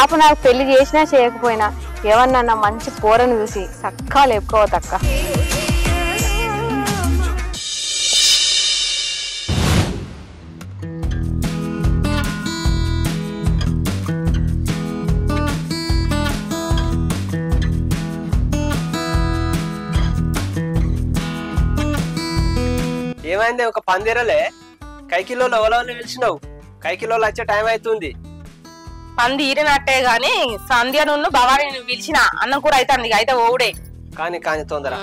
పాప నాకు పెళ్లి చేసినా చేయకపోయినా ఏమన్నా మంచి పోరను చూసి చక్కా లేపుకోవద్దక్క. ఏమైంది ఒక పందిరలే కైకిలో ఎవరెవరు పిలిచినావు? కైకిలో వచ్చే టైం అవుతుంది. పంది ఈరినట్టే గాని సంధ్య నువ్వు భవాని పిలిచిన అన్నం కూడా అవుతుంది అయితే ఓడే కానీ కానీ తొందర.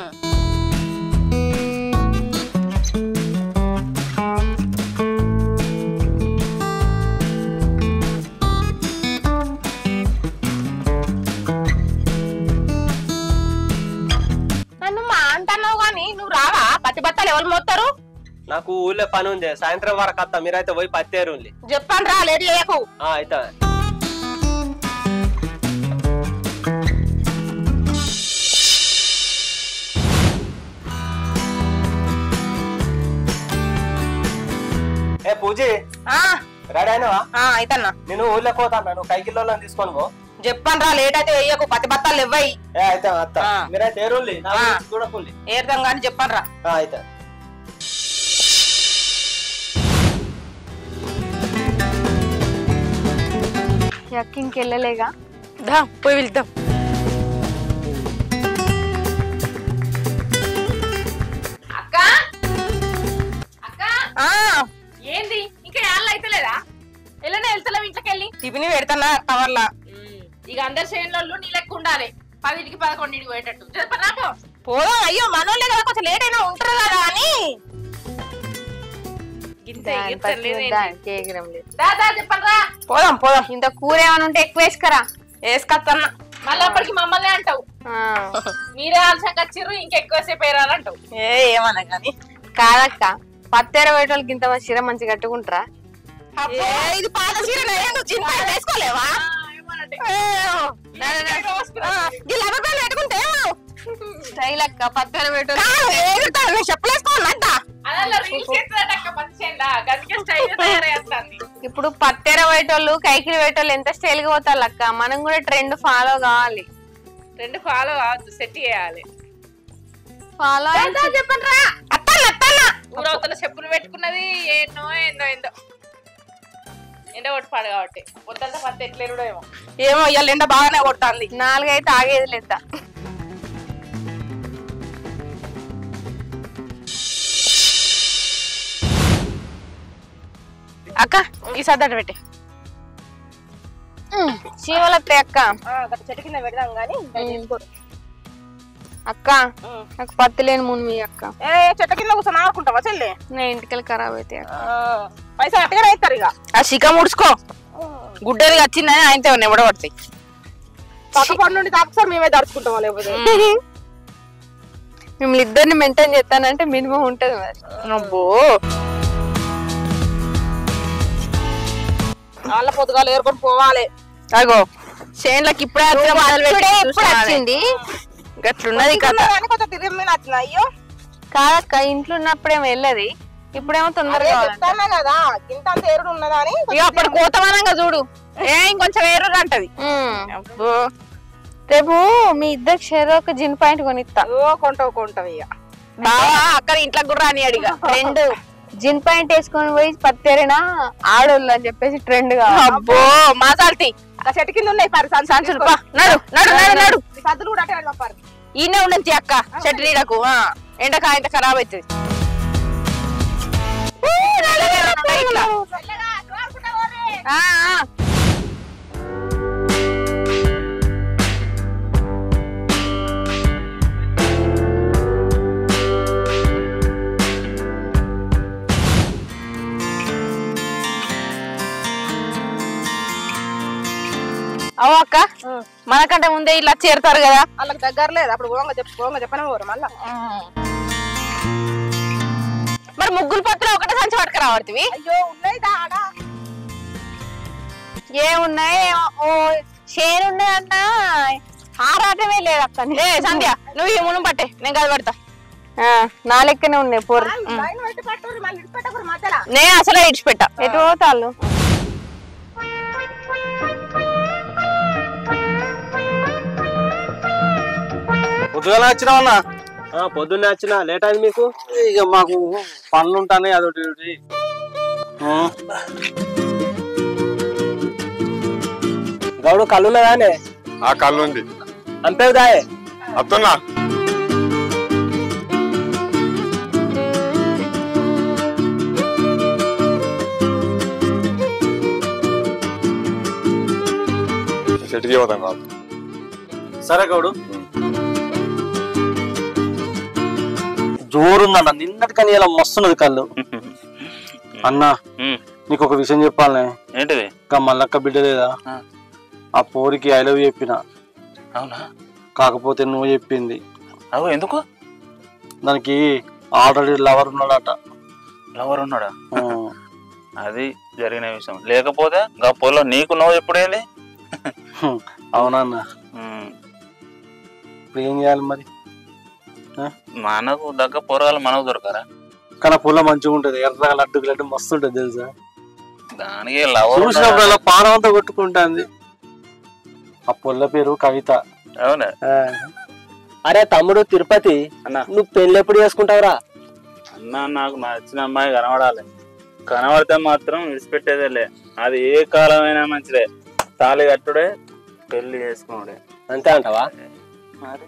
నన్ను మా అంటున్నావు గాని నువ్వు రావా? పత్తి బత్తాలు ఎవరు మోస్తారు? నాకు ఊళ్ళో పని ఉంది, సాయంత్రం వరకు వస్తా. మీరైతే పోయి పత్తేరు చెప్పాను రా, లేట్ చేయకు. అయితే ఏ పూజీ రెడీ అయినవా? అయితన్నా నేను ఊళ్ళో పోతాను, నువ్వు కైకిల్లో తీసుకొని పో. చెప్పాను రా, లేట్ అయితే వెయ్యకు. పత్తి బత్తాలు ఇవ్వయి. అయితే అత్త మీరైతే ఏరుండి చూడకుండి ఏరుదాం గాని చెప్పాను రా. అయితే అక్క ఇంకెళ్ళలేగా, దా పోయి వెళ్తాం. అక్క అక్క ఏంది ఇంకా ఏళ్ళు అయితలేదా? ఎల్లనే వెళ్తలేవు ఇంట్లోకెళ్ళి? టిఫిన్ పెడతానా కవర్లా. ఇక అందరు చేయని నీ లెక్క ఉండాలి. 10కి 11కి పోయేటట్టు చెప్పరాపో. పోదాం. అయ్యో మనోళ్ళే కదా, కొంచెం లేట్ అయినా ఉంటారు కదా అని. చెప్పరా పోదాం పోదాం. ఇంత కూర ఏమైనా ఉంటే ఎక్కువ వేసుకరా. వేసుకొస్తాన్నా. మళ్ళీ అప్పటికి మమ్మల్ని అంటావు. మీరే ఆలస్యంగా వచ్చిర్రు ఇంకెక్కువసేపు వేరాలంటావు. ఏమన్నా గాని కాదక్క, పత్తేర వేటోళ్ళకి ఇంత చీర మంచి కట్టుకుంటారా? ఇది పాత చీర వేసుకోలేవా? పెట్టుకుంటే స్టైల్ అక్క, పత్తేర వేటోళ్ళు చెప్పలేసుకోవాలంట. ఇప్పుడు పత్తేర వేటోళ్ళు కైకిలి వేటోళ్ళు ఎంత స్టైల్ గా పోతారు అక్క. మనం కూడా ట్రెండ్ ఫాలో కావాలి. ట్రెండ్ ఫాలో కావద్దు, సెట్ చేయాలి. ఫాలో చెప్పండి రా. ఊరవుతున్న చెప్పులు పెట్టుకున్నది ఏందో ఏందో ఏందో ఎండ కొట్టుపాడు కాబట్టి పొద్దుంతా పత్తి ఎట్లేరుడో ఏమో. ఏమో ఇవాళ ఎండ బాగానే కొడుతుంది. 4 అయితే ఆగేది లేదా. అక్క ఈ సద్దట పెట్టి చీమలత్తాయి అక్క. చెట్టు కింద పెడదాం గానీ అక్క నాకు పత్తి లేని మున్మి అక్క. చెట్టు కింద కూర్చొని ఆడుకుంటావా చెల్లి? నా ఇంటికి ఖరాబ్ అయితే పైసలు అట్టగానే అవుతారు. ఇక ఆ శిఖ ముడుచుకో, గుడ్డది వచ్చిందని ఆయనతో నిబడబడతాయి. పక్క పడి నుండి తాకుసారి మేమే దడుచుకుంటాం. లేకపోతే మిమ్మల్ని ఇద్దరిని మెయింటైన్ చేస్తానంటే మినిమం ఉంటది మరి. అబ్బో వాళ్ళ పొద్దుగాలు ఏరుకొని పోవాలి. అగో చేన్లకి ఇప్పుడే వచ్చింది గట్లున్నది కదా. అయ్యో కాదక్క, ఇంట్లో ఉన్నప్పుడేమో వెళ్ళది, ఇప్పుడేమో తొందరగా చెప్తానా కదా ఇంత అంత ఏరుడు ఉన్నదా అని. ఇక అప్పుడు కోతమానంగా చూడు ఇంకొంచెం ఏరుడు అంటది. రేపు మీ ఇద్దరికి షేర్ ఒక జిన్ పాయింట్ కొనిస్తా. కొంటావు ఇక బాగా అక్కడ ఇంట్లో కూడా రాని అడిగా. 2 జిన్ పాయింట్ వేసుకొని పోయి పత్తేరినా ఆడోళ్ళు అని చెప్పేసి ట్రెండ్ గా. అబ్బో మాసాల్తి చెట్టు కింద ఉన్నాయి సంచులు. నడు నడు నడు నడు సద్దులు కూడా ఈయనే ఉండొచ్చు అక్క. చెట్టు నీడకు ఎండక ఇంత ఖరాబ్ అవుతుంది. అవు అక్క, మనకంటే ముందే ఇలా చేరుతారు కదా. వాళ్ళకి దగ్గర లేదు. అప్పుడు చెప్పనే పోరు మళ్ళా. మరి ముగ్గులు పత్రం ఒకటే సంచి పట్టుకురావడుతుంది. అయ్యో ఉన్నాయి ఏమున్నాయి షేర్ ఉన్నాయన్నా ఆరాటమే లేదు అక్క. సంధ్య నువ్వు ఈ మును పట్టే, నేను గది పడతా. నా లెక్కనే ఉన్నాయి పొర్రు. నేను అసలే ఇడిచిపెట్టా. ఎటు పోతాళ్ళు? పొద్దుగాల వచ్చినావన్నా? పొద్దున్నే వచ్చినా, లేట్ అయింది మీకు? ఇక మాకు పనులు ఉంటాయి అదొకటి. గౌడు కళ్ళున్నదానే? ఆ కళ్ళు ఉంది. అంతేదాయే అత్తున్నా. చెట్టుకి పోతాం కాదు. సరే గౌడు. జోరుందన్న, నిన్నటికని ఇలా మస్తున్నది కళ్ళు. అన్నా నీకు ఒక విషయం చెప్పాలనే. ఏంటిది? ఇంకా మల్లక్క బిడ్డ లేదా, ఆ పోరికి ఐ లవ్ చెప్పిన. అవునా? కాకపోతే నువ్వు చెప్పింది. అవు ఎందుకు? దానికి ఆల్రెడీ లవర్ ఉన్నాడట. లవర్ ఉన్నాడా? అది జరిగిన విషయం. లేకపోతే గొప్పలో నీకు నువ్వు ఎప్పుడేంది? అవునన్నా. ఇప్పుడు ఏం చేయాలి మరి? మనకు దగ్గర పొరగాలు మనకు దొరకరా? కానీ పుల్ల మంచిగా ఉంటది, ఎర్రగా లడ్డుకు లడ్డు మస్తు ఉంటది తెలుసా. దానికి లవర్ చూసినప్పుడు పానం అంతా కొట్టుకుంటుంది. ఆ పుల్ల పేరు కవిత. అవునా? అరే తమ్ముడు తిరుపతి, నువ్వు పెళ్లి ఎప్పుడు చేసుకుంటావురా? అన్నా నాకు నచ్చిన అమ్మాయి కనబడాలి. కనబడితే మాత్రం విడిచిపెట్టేదేలే. అది ఏ కాలమైనా మంచిదే. తాళి కట్టుడే, పెళ్లి చేసుకున్నాడే. అంతే అంటావా? మరి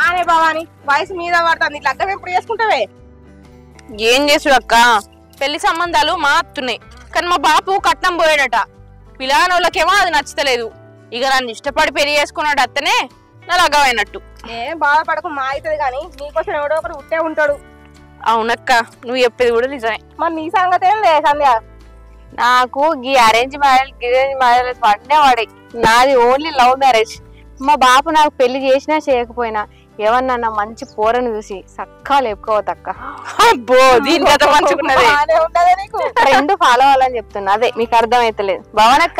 ఆనే భవాని వయసు మీద పడుతుంది, లగ్గం ఎప్పుడు చేసుకుంటావే? ఏం చేసుడు అక్క, పెళ్లి సంబంధాలు మారుతున్నాయి. కానీ మా బాపు కట్నం పోయాడట. పిల్లగానోళ్ళకేమో అది నచ్చతలేదు. ఇక నన్ను ఇష్టపడి పెళ్లి చేసుకున్నాడు అత్తనే నా లగ్గమైనట్టు. ఏం బాధపడకు, మా అవుతుంది కానీ నీకోసం ఎవడో ఒకటి ఉట్టే ఉంటాడు. అవునక్క, నువ్వు చెప్పేది కూడా నిజమే. మరి నీ సంగతి ఏం లే సంధ్య. నాకు ఈ అరేంజ్ మ్యారేజ్ పడ్డే వాడే. నాది ఓన్లీ లవ్ మ్యారేజ్. మా బాపు నాకు పెళ్లి చేసినా చేయకపోయినా ఏమన్నా మంచి పోరను చూసి సక్కా లేపుకోవద్దక్క. రెండు ఫాలో అవ్వాలని చెప్తున్నా. అదే మీకు అర్థం అయితలేదు. భవనక్క,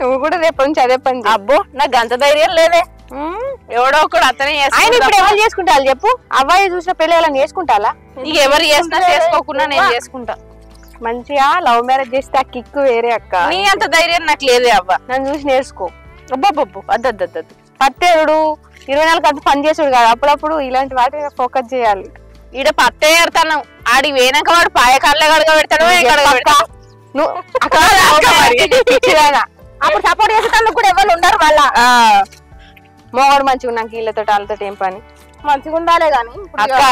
నువ్వు కూడా రేపు నుంచి అదే పని. అబ్బో నాకు అంత ధైర్యం లేదే. ఎవడో ఒకడు అతనే ఆయన ఇప్పుడు ఎవరు చేసుకుంటా చెప్పు. అబ్బాయి చూసిన పెళ్లి వాళ్ళని చేసుకుంటా? ఇక ఎవరు చేసినా చేసుకోకుండా నేను చేసుకుంటా. మంచిగా లవ్ మ్యారేజ్ చేస్తే ఆ కిక్కు వేరే అక్క. నీ అంత ధైర్యం నాకు లేదే అవ్వ. నన్ను చూసి నేర్చుకో. అబ్బాబ్బు అద్దద్దు పత్తేరుడు 24 గంటలు పని చేసుడు కాదు. అప్పుడప్పుడు ఇలాంటి వాటి మీద ఫోకస్ చేయాలి. ఈడ పత్తే ఏడతాను. ఆడికి వేనాక వాడు పాయకాళ్ళ గడగ పెడతాడు. అప్పుడు సపోర్ట్ చేసేటందుకు కూడా ఎవరు ఉండరు. మళ్ళా మోగడు మంచిగా ఉన్నాక వీళ్ళతో వాళ్ళతో ఏం పని. మంచిగా ఉండాలే గాని అక్క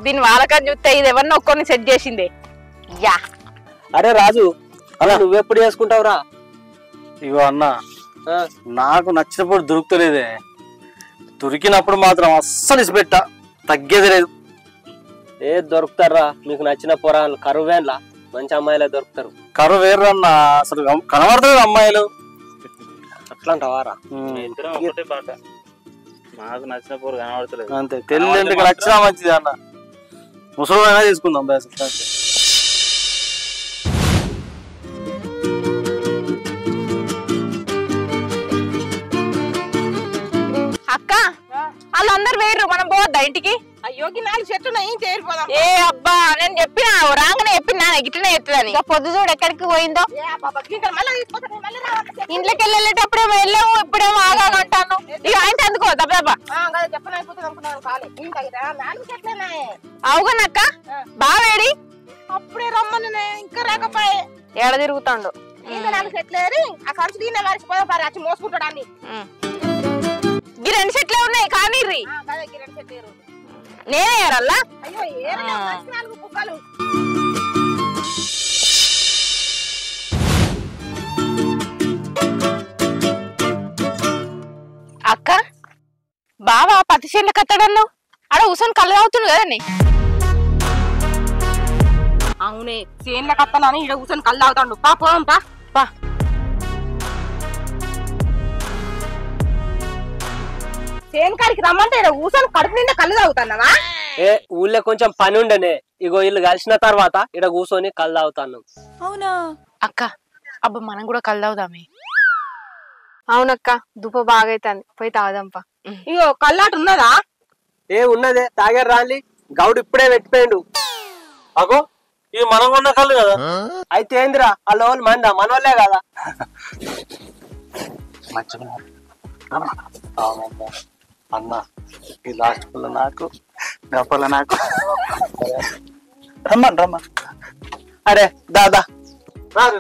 దీని వాళ్ళకని చూస్తే ఇది ఎవరిని ఒక్కరిని సెట్ చేసిందే. యా అరే రాజు, అలా నువ్వెప్పుడు చేసుకుంటావురా? ఇగో అన్న, నాకు నచ్చినప్పుడు దొరుకుతలేదే. దొరికినప్పుడు మాత్రం అస్సలు ఇసిపెట్టా, తగ్గేది లేదు. ఏ దొరుకుతారా మీకు నచ్చిన పొరాలు? కరువేన్లా మంచి అమ్మాయిలే దొరుకుతారు. కరువు వేరు అన్న, అసలు కనబడతారు అమ్మాయిలు. అట్లా అంటావారా? ఒకటే పాట, నాకు నచ్చిన పోరు కనబడతలేదు. అంతే, తెల్లి నచ్చినా మంచిది అన్న. ముసలిమైనా తీసుకుందాం బేస్. అక్క వాళ్ళందరు వేరు, మనం పోవద్దా ఇంటికి? అయ్యోకి 4 చెట్లు ఏం చేరిపోదాం. ఏ అబ్బా నేను చెప్పినా రాగానే చెప్పినా గిట్లనే ఎత్తుదని. పొద్దు చూడు ఎక్కడికి పోయిందో. ఇంట్లోకి వెళ్ళేటప్పుడే వెళ్ళాము, ఇప్పుడేమో ఆగాలంటాను. ఇక ఆయన అందుకో దెబ్బ అవుగనక్క. బావేడి అప్పుడే రమ్మని ఇంకా రాకపోయే ఏడ తిరుగుతాడు. ఇంకా 4 చెట్లు ఏరి ఆ ఖర్చు దీన్ని మరిచిపోదా వచ్చి మోసుకుంటాడు అన్ని. ఈ 2 చెట్లే ఉన్నాయి కానీ నేనే ఏరల్లా. అయ్యో ఏరలే 4 బుక్కలు. అక్క బావా పత్తి చేనుల కత్తడన్నావు, ఆడ కూర్చొని కళ్ళు తాగుతుండు కదండి. అవునే చేనుల కత్తలని ఈడ కూర్చొని కళ్ళు తాగుతాడు. పా పోం పా పా. చేనుకాడికి రమ్మంటే ఈడ కూర్చొని కడుపు నిండా కళ్ళు తాగుతున్నావా? ఏ ఊళ్ళో కొంచెం పని ఉండనే, ఇగో వీళ్ళు కలిసిన తర్వాత ఇక్కడ కూర్చొని కళ్ళు తాగుతాను. అవునా అక్క? అబ్బా మనం కూడా కళ్ళు తాగుదామే. అవునక్క, దుప్ప బాగా అవుతుంది, పోయి తాగుదాంపా. ఇగో కళ్ళాట ఉన్నదా? ఏ ఉన్నదే, తాగారు రాలి. గౌడు ఇప్పుడే పెట్టిపోయిండు. అగో ఇది మనం కొన్న కళ్ళు కదా. అయితే ఏందిరా వాళ్ళ వాళ్ళు మందా మనోళ్ళే కదా. మంచిగా అన్న ఈ లాస్ట్ పుల్ల నాకు గప్పల నాకు రమ్మా అరే దాదా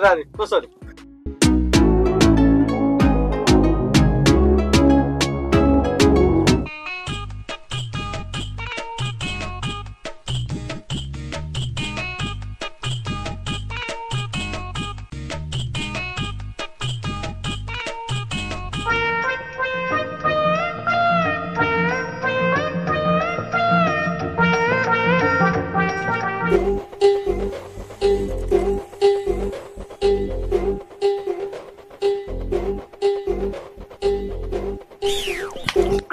రారి కూర్చోండి.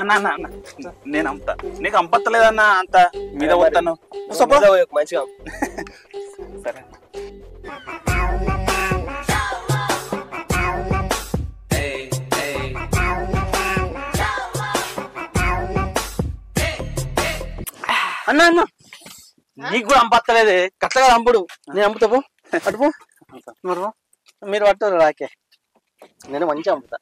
అన్న నేను అమ్ముతా, నీకు అంపత్తలేదన్నా అంత మీద పోతాను మంచిగా. సరే అన్న నీకు కూడా అంపత్తలేదే కట్టగా అంపుడు. నేను అమ్ముతావు అటుపో మీరు పట్టారు రాకే నేను మంచిగా అమ్ముతా.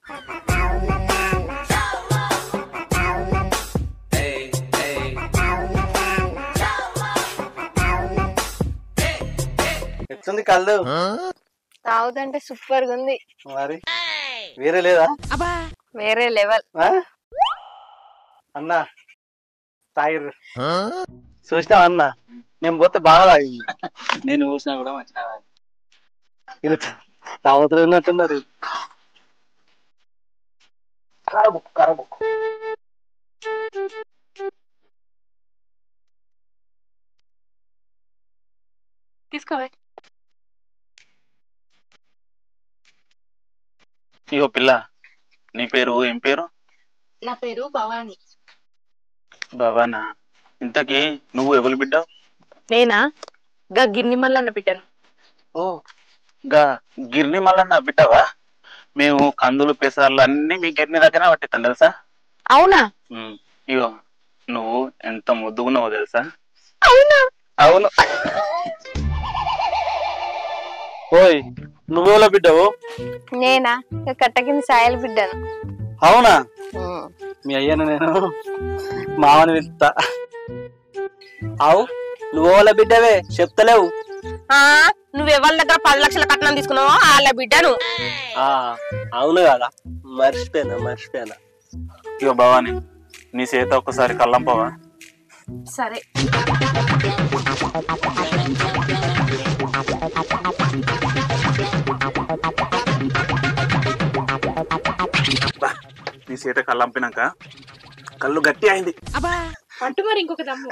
ఎట్లుంది కళ్ళు? తాగుదంటే సూపర్ గా ఉంది. మరి వేరే లేదా? వేరే లెవెల్. అన్నా తాగిర్రు చూసినావు అన్న, నేను పోతే బాగా తాగింది. నేను చూసినా కూడా మంచిగా ఇలా తాగుతూ ఉన్నట్టున్నారు. తీసుకోవే. ఇగో పిల్ల, నీ పేరు ఏం పేరు? నా పేరు భవాని. భవానా? ఇంతకీ నువ్వు ఎవరు బిడ్డ? నేనా గా గిన్నె మల్లన్న బిడ్డను. ఓ గా గిర్ని మల్లన్న బిడ్డవా? మేము కందులు పెసార్లు అన్ని మీ గిర్ని దగ్గర పట్టిస్తాం తెలుసా? అవునా? ఇగో నువ్వు ఎంత ముద్దుగున్నావో తెలుసా? అవునా? అవును. ఓయ్ నువ్వెవరో బిడ్డవు? నేనా కట్ట కింద సాయల బిడ్డను. అవునా? మీ అయ్యను నేను మామని వెళ్తా. అవు నువ్వు బిడ్డవే చెప్తలేవు. నువ్వెవరి దగ్గర 10 లక్షల కట్నం తీసుకున్నావో వాళ్ళ బిడ్డను. అవును కదా, మర్చిపోయానా. ఇగో భవాని, నీ చేత ఒక్కసారి కల్లంపవా? సరే. నీ చేత కల్లంపినాక కళ్ళు గట్టి అయింది. పట్టు మరి ఇంకొక దమ్ము.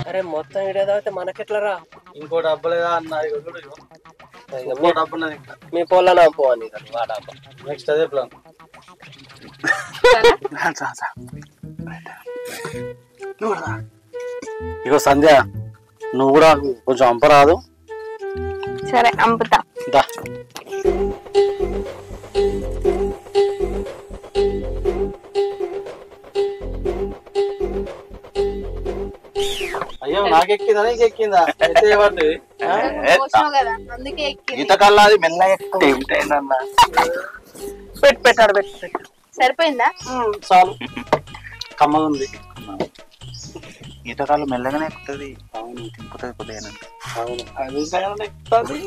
అరే మొత్తం ఇడేదైతే మనకెట్లరా? ఇంకో డబ్బులేదా అన్న? ఇంకో డబ్బు మీ పొలం పోని వాడబ్బా. నెక్స్ట్ అదే ప్లాన్. ఇగో సంధ్య, నువ్వు కూడా కొంచెం అంపరాదు. సరే అంపుతా. అయ్యో నాకెక్కిందా నీకు ఎక్కిందా? అందుకే ఈత కల్లా అది మెల్లగా ఎక్కుతుందన్నా. పెట్టాడు. సరిపోయిందా? చాలు, కమ్మగా ఉంది. ఈతకాలు మెల్లగానే ఎక్కుతుంది. అవును, తింపుతుంది కొద్దిగా. అవును, అది ఎక్కుతుంది.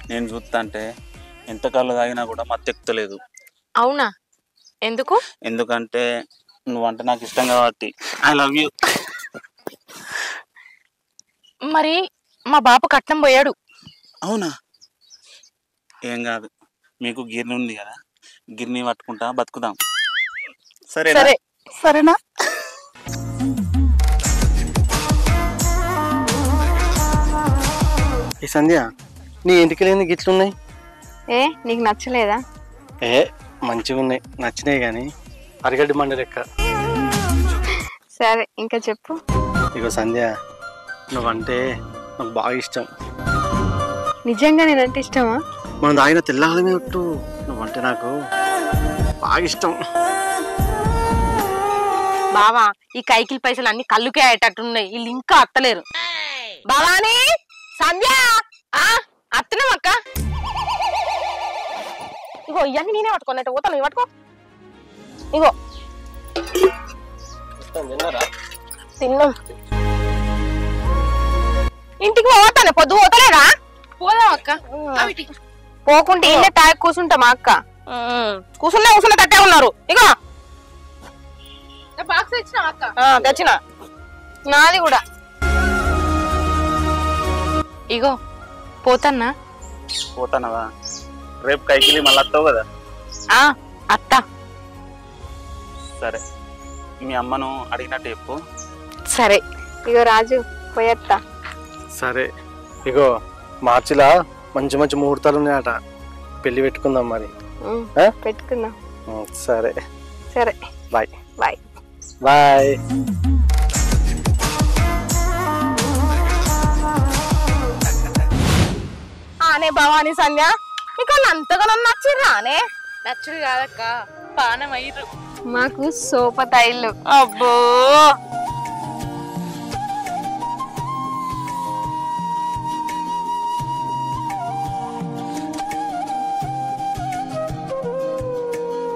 నేను చూస్తా అంటే ఎంత కళ్ళు తాగినా కూడా మత్తెక్కుతలేదు. అవునా? ఎందుకు? ఎందుకంటే నువ్వంటే నాకు ఇష్టం కాబట్టి. I love you. మరి మా బాపు కట్నం పోయాడు. అవునా? ఏం కాదు, మీకు గిర్ని ఉంది కదా, గిర్ని పట్టుకుంటా బతుకుదాం. సరేనా? సరేనా? ఈ సంధ్య నీ ఇంటికి లేని గిట్లున్నాయి. ఏ నీకు నచ్చలేదా? ఏ మంచిగా ఉన్నాయి, నచ్చినాయి కానీ అరగడ్డి మండి లెక్క. సరే ఇంకా చెప్పు. ఇగో సంధ్య, నువ్వంటే నాకు బాగా ఇష్టం. నిజంగా నేనంటే ఇష్టమా? మనం తాగిన తెల్లాలమే ఒట్టు, నువ్వంటే నాకు బాగా ఇష్టం. బావా ఈ కైకిల్ పైసలు అన్ని కళ్ళుకే అయ్యేటట్టున్నాయి, వీళ్ళు ఇంకా అత్తలేరు. బావాని సంధ్య అత్తనే అక్క. ఇగో ఇవన్నీ నేనే పట్టుకోనట్టు పోతాను. పట్టుకో. ఇగో తిన్నాం. ఇంటికి పోతాను, పొద్దు పోతలేరా? పోదాం అక్క. పోకుంటే ఇల్లే తాగి కూర్చుంటామా అక్క? కూర్చున్నా తట్టే ఉన్నారు. ఇగో బాక్స్ తెచ్చినా అక్క? తెచ్చిన. నాది కూడా. ఇగో పోతన్నా. పోతానవా? రేపు కైకిలి మళ్ళీ వస్తావు కదా? అత్త. సరే, మీ అమ్మను అడిగినట్టు చెప్పు. సరే. ఇగో రాజు పోయేత్తా. సరే. ఇగో మార్చిలా మంచి మంచి ముహూర్తాలు ఉన్నాయట, పెళ్లి పెట్టుకుందాం మరి. పెట్టుకుందాం. సరే సరే. బాయ్. Bye bye. ఆనే భవాని సంధ్య మీకు వాళ్ళు అంతగా నచ్చిర్రా? అనే నచ్చుడు కాదక్క, పానం అయ్యారు. మాకు సోపతైళ్ళు. అబ్బో